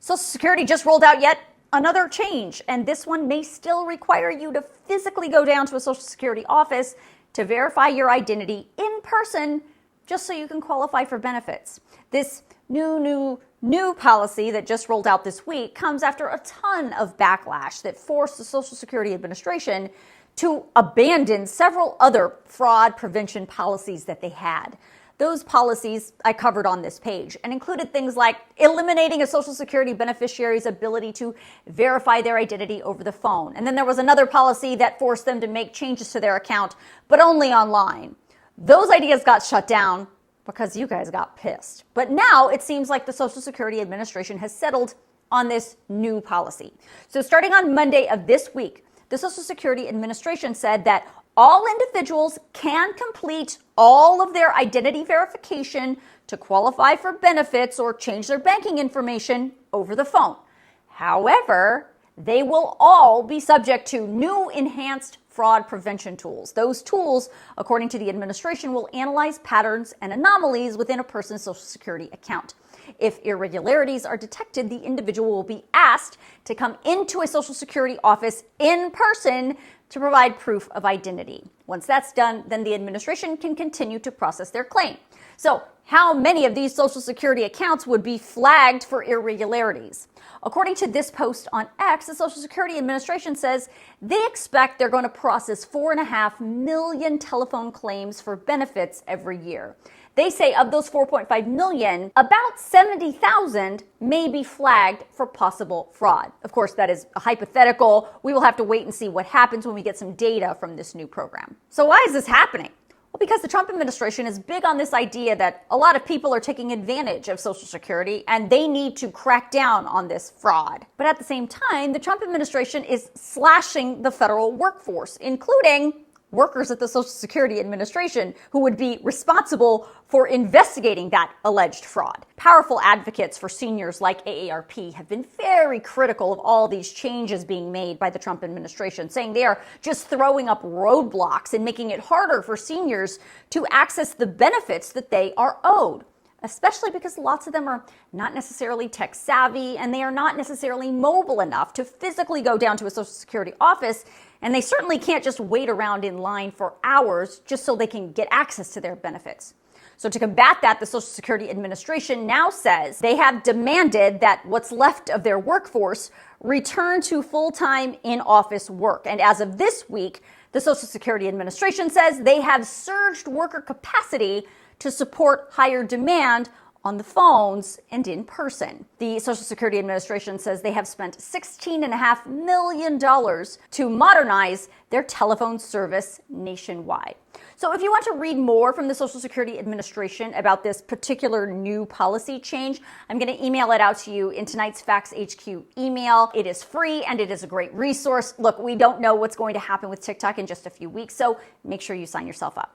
Social Security just rolled out yet another change, and this one may still require you to physically go down to a Social Security office to verify your identity in person just so you can qualify for benefits. This new policy that just rolled out this week comes after a ton of backlash that forced the Social Security Administration to abandon several other fraud prevention policies that they had. Those policies I covered on this page and included things like eliminating a Social Security beneficiary's ability to verify their identity over the phone. And then there was another policy that forced them to make changes to their account, but only online. Those ideas got shut down because you guys got pissed. But now it seems like the Social Security Administration has settled on this new policy. So starting on Monday of this week, the Social Security Administration said that all individuals can complete all of their identity verification to qualify for benefits or change their banking information over the phone. However, they will all be subject to new enhanced fraud prevention tools. Those tools, according to the administration, will analyze patterns and anomalies within a person's Social Security account. If irregularities are detected, the individual will be asked to come into a Social Security office in person to provide proof of identity. Once that's done, then the administration can continue to process their claim. So, how many of these Social Security accounts would be flagged for irregularities? According to this post on X, the Social Security Administration says they expect they're going to process 4.5 million telephone claims for benefits every year. They say of those 4.5 million, about 70,000 may be flagged for possible fraud. Of course, that is a hypothetical. We will have to wait and see what happens when we get some data from this new program. So why is this happening? Well, because the Trump administration is big on this idea that a lot of people are taking advantage of Social Security and they need to crack down on this fraud. But at the same time, the Trump administration is slashing the federal workforce, including workers at the Social Security Administration who would be responsible for investigating that alleged fraud. Powerful advocates for seniors like AARP have been very critical of all these changes being made by the Trump administration, saying they are just throwing up roadblocks and making it harder for seniors to access the benefits that they are owed, especially because lots of them are not necessarily tech savvy and they are not necessarily mobile enough to physically go down to a Social Security office, and they certainly can't just wait around in line for hours just so they can get access to their benefits. So to combat that, the Social Security Administration now says they have demanded that what's left of their workforce return to full-time in-office work. And as of this week, the Social Security Administration says they have surged worker capacity to support higher demand on the phones and in person. The Social Security Administration says they have spent $16.5 million to modernize their telephone service nationwide. So if you want to read more from the Social Security Administration about this particular new policy change, I'm going to email it out to you in tonight's Facts HQ email. It is free and it is a great resource. Look, we don't know what's going to happen with TikTok in just a few weeks, so make sure you sign yourself up.